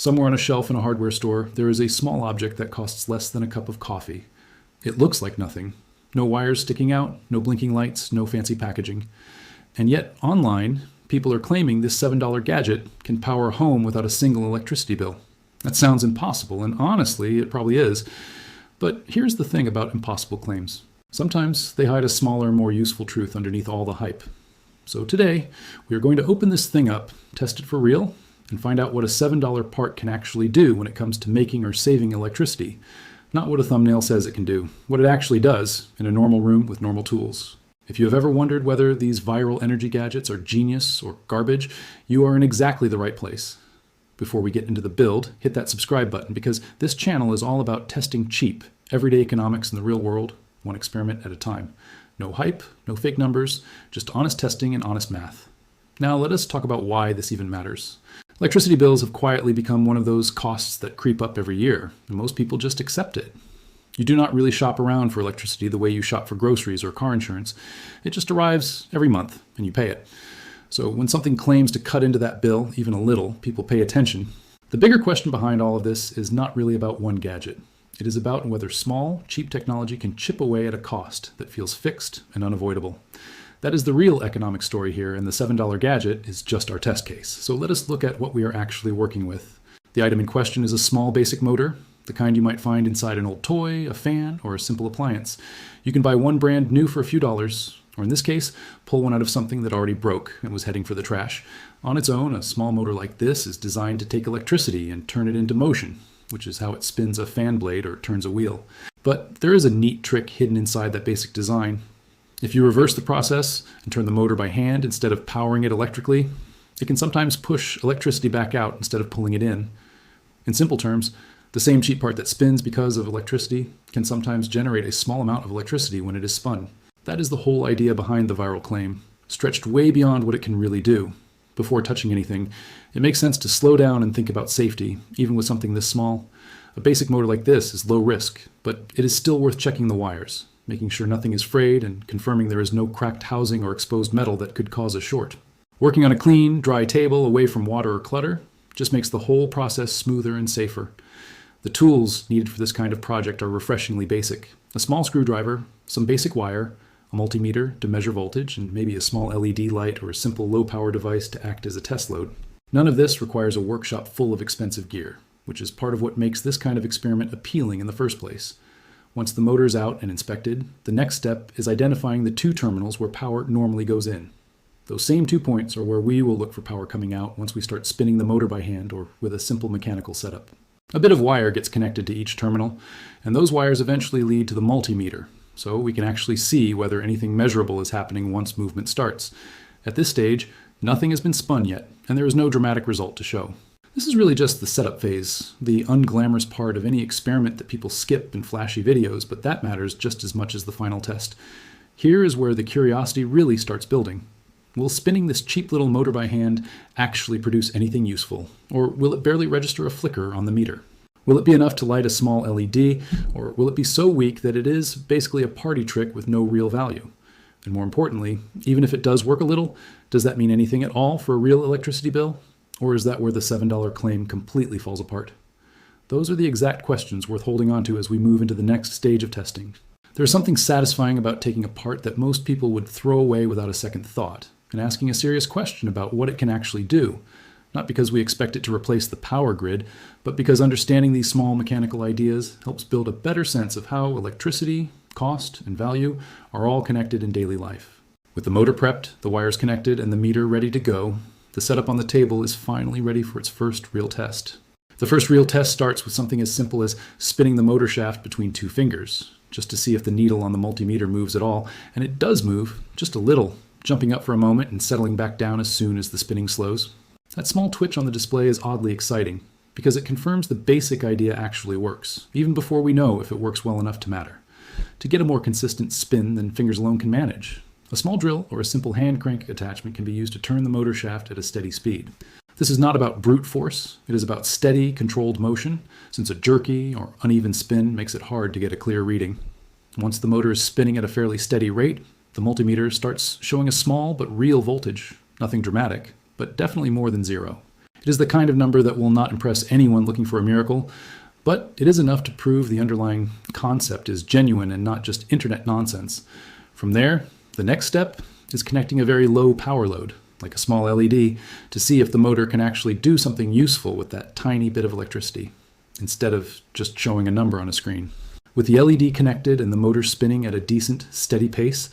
Somewhere on a shelf in a hardware store, there is a small object that costs less than a cup of coffee. It looks like nothing. No wires sticking out, no blinking lights, no fancy packaging. And yet, online, people are claiming this $7 gadget can power a home without a single electricity bill. That sounds impossible, and honestly, it probably is. But here's the thing about impossible claims. Sometimes they hide a smaller, more useful truth underneath all the hype. So today, we are going to open this thing up, test it for real, and find out what a $7 part can actually do when it comes to making or saving electricity. Not what a thumbnail says it can do, what it actually does in a normal room with normal tools. If you have ever wondered whether these viral energy gadgets are genius or garbage, you are in exactly the right place. Before we get into the build, hit that subscribe button because this channel is all about testing cheap, everyday economics in the real world, one experiment at a time. No hype, no fake numbers, just honest testing and honest math. Now let us talk about why this even matters. Electricity bills have quietly become one of those costs that creep up every year, and most people just accept it. You do not really shop around for electricity the way you shop for groceries or car insurance. It just arrives every month, and you pay it. So when something claims to cut into that bill, even a little, people pay attention. The bigger question behind all of this is not really about one gadget. It is about whether small, cheap technology can chip away at a cost that feels fixed and unavoidable. That is the real economic story here, and the $7 gadget is just our test case. So let us look at what we are actually working with. The item in question is a small basic motor, the kind you might find inside an old toy, a fan, or a simple appliance. You can buy one brand new for a few dollars, or in this case, pull one out of something that already broke and was heading for the trash. On its own, a small motor like this is designed to take electricity and turn it into motion, which is how it spins a fan blade or turns a wheel. But there is a neat trick hidden inside that basic design. If you reverse the process and turn the motor by hand instead of powering it electrically, it can sometimes push electricity back out instead of pulling it in. In simple terms, the same cheap part that spins because of electricity can sometimes generate a small amount of electricity when it is spun. That is the whole idea behind the viral claim, stretched way beyond what it can really do. Before touching anything, it makes sense to slow down and think about safety, even with something this small. A basic motor like this is low risk, but it is still worth checking the wires, making sure nothing is frayed and confirming there is no cracked housing or exposed metal that could cause a short. Working on a clean, dry table away from water or clutter just makes the whole process smoother and safer. The tools needed for this kind of project are refreshingly basic. A small screwdriver, some basic wire, a multimeter to measure voltage, and maybe a small LED light or a simple low-power device to act as a test load. None of this requires a workshop full of expensive gear, which is part of what makes this kind of experiment appealing in the first place. Once the motor is out and inspected, the next step is identifying the two terminals where power normally goes in. Those same 2 points are where we will look for power coming out once we start spinning the motor by hand or with a simple mechanical setup. A bit of wire gets connected to each terminal, and those wires eventually lead to the multimeter, so we can actually see whether anything measurable is happening once movement starts. At this stage, nothing has been spun yet, and there is no dramatic result to show. This is really just the setup phase, the unglamorous part of any experiment that people skip in flashy videos, but that matters just as much as the final test. Here is where the curiosity really starts building. Will spinning this cheap little motor by hand actually produce anything useful? Or will it barely register a flicker on the meter? Will it be enough to light a small LED, or will it be so weak that it is basically a party trick with no real value? And more importantly, even if it does work a little, does that mean anything at all for a real electricity bill? Or is that where the $7 claim completely falls apart? Those are the exact questions worth holding on to as we move into the next stage of testing. There's something satisfying about taking a part that most people would throw away without a second thought, and asking a serious question about what it can actually do. Not because we expect it to replace the power grid, but because understanding these small mechanical ideas helps build a better sense of how electricity, cost, and value are all connected in daily life. With the motor prepped, the wires connected, and the meter ready to go, the setup on the table is finally ready for its first real test. The first real test starts with something as simple as spinning the motor shaft between two fingers, just to see if the needle on the multimeter moves at all, and it does move, just a little, jumping up for a moment and settling back down as soon as the spinning slows. That small twitch on the display is oddly exciting, because it confirms the basic idea actually works, even before we know if it works well enough to matter. To get a more consistent spin than fingers alone can manage, a small drill or a simple hand crank attachment can be used to turn the motor shaft at a steady speed. This is not about brute force, it is about steady, controlled motion, since a jerky or uneven spin makes it hard to get a clear reading. Once the motor is spinning at a fairly steady rate, the multimeter starts showing a small but real voltage, nothing dramatic, but definitely more than zero. It is the kind of number that will not impress anyone looking for a miracle, but it is enough to prove the underlying concept is genuine and not just internet nonsense. From there, the next step is connecting a very low power load, like a small LED, to see if the motor can actually do something useful with that tiny bit of electricity, instead of just showing a number on a screen. With the LED connected and the motor spinning at a decent, steady pace,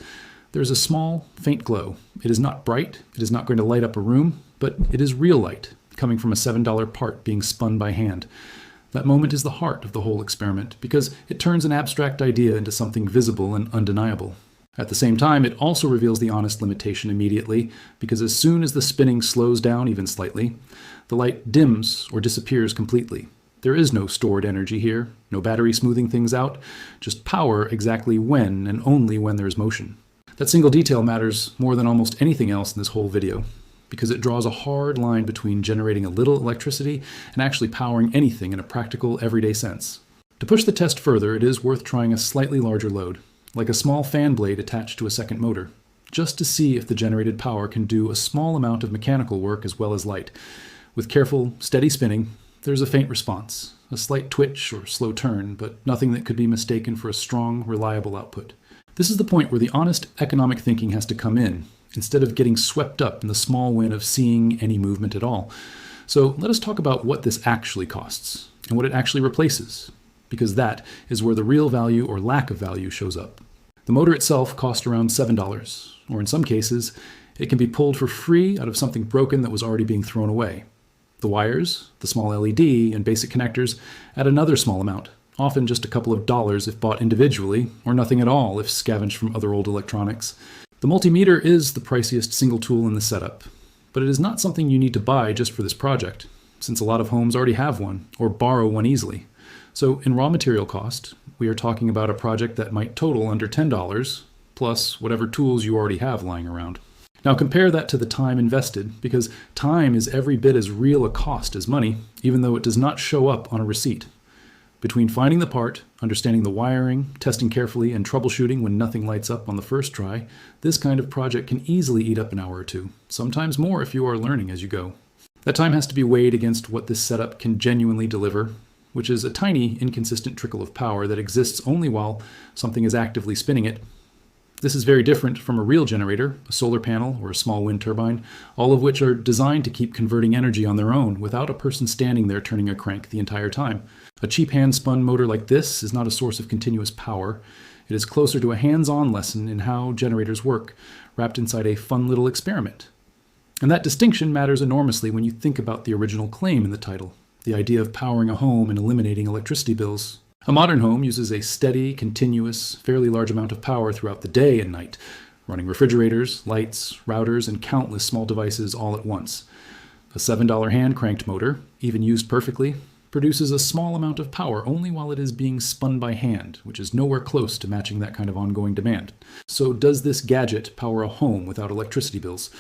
there is a small, faint glow. It is not bright, it is not going to light up a room, but it is real light, coming from a $7 part being spun by hand. That moment is the heart of the whole experiment, because it turns an abstract idea into something visible and undeniable. At the same time, it also reveals the honest limitation immediately, because as soon as the spinning slows down even slightly, the light dims or disappears completely. There is no stored energy here, no battery smoothing things out, just power exactly when and only when there is motion. That single detail matters more than almost anything else in this whole video, because it draws a hard line between generating a little electricity and actually powering anything in a practical, everyday sense. To push the test further, it is worth trying a slightly larger load, like a small fan blade attached to a second motor, just to see if the generated power can do a small amount of mechanical work as well as light. With careful, steady spinning, there's a faint response, a slight twitch or slow turn, but nothing that could be mistaken for a strong, reliable output. This is the point where the honest economic thinking has to come in, instead of getting swept up in the small win of seeing any movement at all. So let us talk about what this actually costs, and what it actually replaces, because that is where the real value or lack of value shows up. The motor itself cost around $7, or in some cases, it can be pulled for free out of something broken that was already being thrown away. The wires, the small LED, and basic connectors add another small amount, often just a couple of dollars if bought individually, or nothing at all if scavenged from other old electronics. The multimeter is the priciest single tool in the setup, but it is not something you need to buy just for this project, since a lot of homes already have one, or borrow one easily. So in raw material cost, we are talking about a project that might total under $10, plus whatever tools you already have lying around. Now compare that to the time invested, because time is every bit as real a cost as money, even though it does not show up on a receipt. Between finding the part, understanding the wiring, testing carefully, and troubleshooting when nothing lights up on the first try, this kind of project can easily eat up an hour or two, sometimes more if you are learning as you go. That time has to be weighed against what this setup can genuinely deliver, which is a tiny, inconsistent trickle of power that exists only while something is actively spinning it. This is very different from a real generator, a solar panel, or a small wind turbine, all of which are designed to keep converting energy on their own without a person standing there turning a crank the entire time. A cheap hand-spun motor like this is not a source of continuous power. It is closer to a hands-on lesson in how generators work, wrapped inside a fun little experiment. And that distinction matters enormously when you think about the original claim in the title, the idea of powering a home and eliminating electricity bills. A modern home uses a steady, continuous, fairly large amount of power throughout the day and night, running refrigerators, lights, routers, and countless small devices all at once. A $7 hand-cranked motor, even used perfectly, produces a small amount of power only while it is being spun by hand, which is nowhere close to matching that kind of ongoing demand. So does this gadget power a home without electricity bills?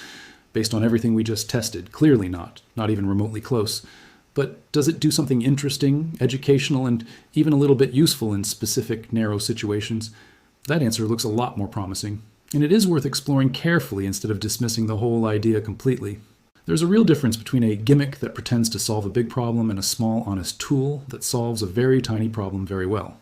Based on everything we just tested, clearly not even remotely close. But does it do something interesting, educational, and even a little bit useful in specific, narrow situations? That answer looks a lot more promising, and it is worth exploring carefully instead of dismissing the whole idea completely. There's a real difference between a gimmick that pretends to solve a big problem and a small, honest tool that solves a very tiny problem very well.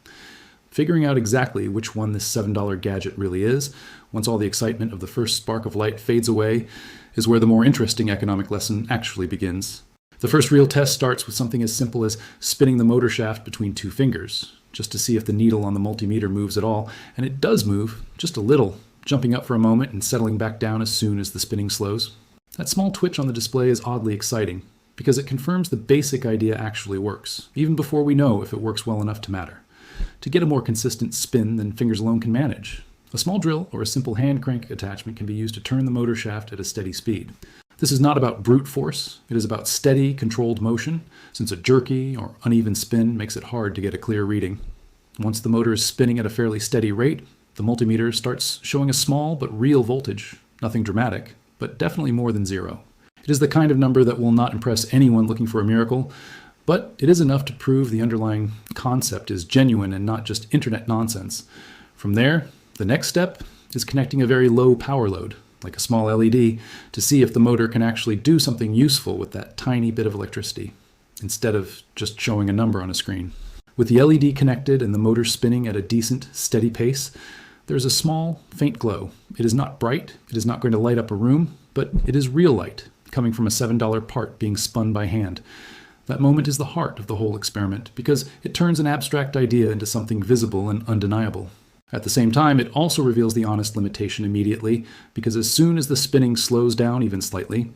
Figuring out exactly which one this $7 gadget really is, once all the excitement of the first spark of light fades away, is where the more interesting economic lesson actually begins. The first real test starts with something as simple as spinning the motor shaft between two fingers, just to see if the needle on the multimeter moves at all, and it does move, just a little, jumping up for a moment and settling back down as soon as the spinning slows. That small twitch on the display is oddly exciting, because it confirms the basic idea actually works, even before we know if it works well enough to matter. To get a more consistent spin than fingers alone can manage, a small drill or a simple hand crank attachment can be used to turn the motor shaft at a steady speed. This is not about brute force, it is about steady, controlled motion, since a jerky or uneven spin makes it hard to get a clear reading. Once the motor is spinning at a fairly steady rate, the multimeter starts showing a small but real voltage, nothing dramatic, but definitely more than zero. It is the kind of number that will not impress anyone looking for a miracle, but it is enough to prove the underlying concept is genuine and not just internet nonsense. From there, the next step is connecting a very low power load, like a small LED, to see if the motor can actually do something useful with that tiny bit of electricity, instead of just showing a number on a screen. With the LED connected and the motor spinning at a decent, steady pace, there's a small, faint glow. It is not bright, it is not going to light up a room, but it is real light, coming from a $7 part being spun by hand. That moment is the heart of the whole experiment, because it turns an abstract idea into something visible and undeniable. At the same time, it also reveals the honest limitation immediately, because as soon as the spinning slows down even slightly,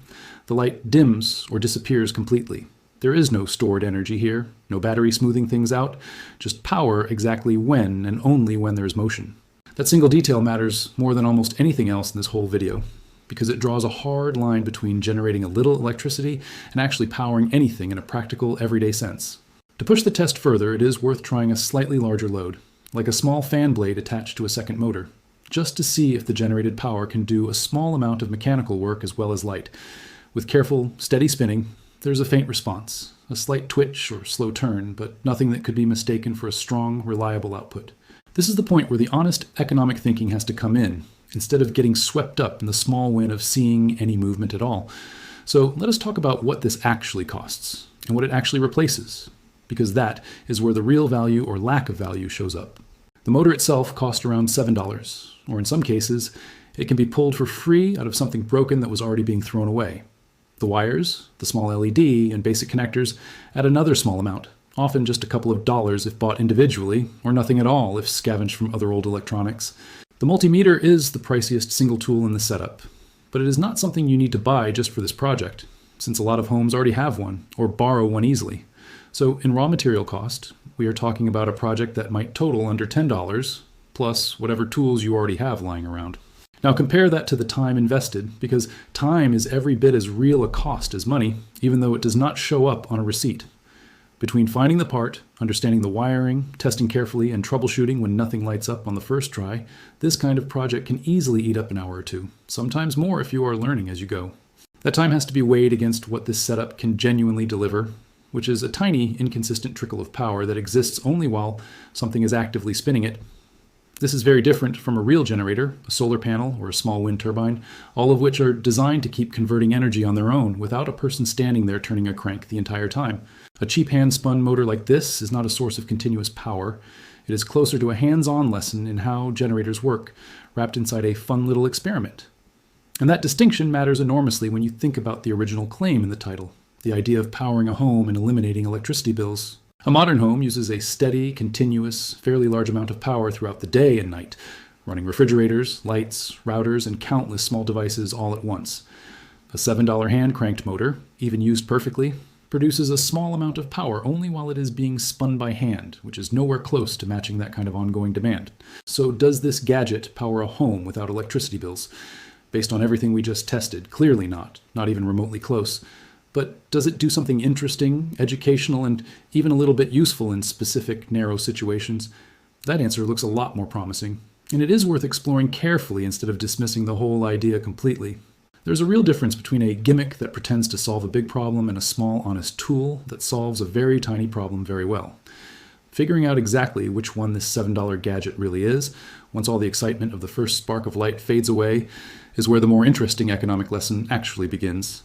the light dims or disappears completely. There is no stored energy here, no battery smoothing things out, just power exactly when and only when there's motion. That single detail matters more than almost anything else in this whole video, because it draws a hard line between generating a little electricity and actually powering anything in a practical, everyday sense. To push the test further, it is worth trying a slightly larger load, like a small fan blade attached to a second motor, just to see if the generated power can do a small amount of mechanical work as well as light. With careful, steady spinning, there's a faint response, a slight twitch or slow turn, but nothing that could be mistaken for a strong, reliable output. This is the point where the honest economic thinking has to come in, instead of getting swept up in the small win of seeing any movement at all. So let us talk about what this actually costs, and what it actually replaces, because that is where the real value or lack of value shows up. The motor itself cost around $7, or in some cases, it can be pulled for free out of something broken that was already being thrown away. The wires, the small LED, and basic connectors add another small amount, often just a couple of dollars if bought individually, or nothing at all if scavenged from other old electronics. The multimeter is the priciest single tool in the setup, but it is not something you need to buy just for this project, since a lot of homes already have one, or borrow one easily. So in raw material cost, we are talking about a project that might total under $10, plus whatever tools you already have lying around. Now compare that to the time invested, because time is every bit as real a cost as money, even though it does not show up on a receipt. Between finding the part, understanding the wiring, testing carefully, and troubleshooting when nothing lights up on the first try, this kind of project can easily eat up an hour or two, sometimes more if you are learning as you go. That time has to be weighed against what this setup can genuinely deliver, which is a tiny, inconsistent trickle of power that exists only while something is actively spinning it. This is very different from a real generator, a solar panel, or a small wind turbine, all of which are designed to keep converting energy on their own without a person standing there turning a crank the entire time. A cheap hand-spun motor like this is not a source of continuous power. It is closer to a hands-on lesson in how generators work, wrapped inside a fun little experiment. And that distinction matters enormously when you think about the original claim in the title, the idea of powering a home and eliminating electricity bills. A modern home uses a steady, continuous, fairly large amount of power throughout the day and night, running refrigerators, lights, routers, and countless small devices all at once. A $7 hand-cranked motor, even used perfectly, produces a small amount of power only while it is being spun by hand, which is nowhere close to matching that kind of ongoing demand. So does this gadget power a home without electricity bills? Based on everything we just tested, clearly not even remotely close. But does it do something interesting, educational, and even a little bit useful in specific, narrow situations? That answer looks a lot more promising, and it is worth exploring carefully instead of dismissing the whole idea completely. There's a real difference between a gimmick that pretends to solve a big problem and a small, honest tool that solves a very tiny problem very well. Figuring out exactly which one this $7 gadget really is, once all the excitement of the first spark of light fades away, is where the more interesting economic lesson actually begins.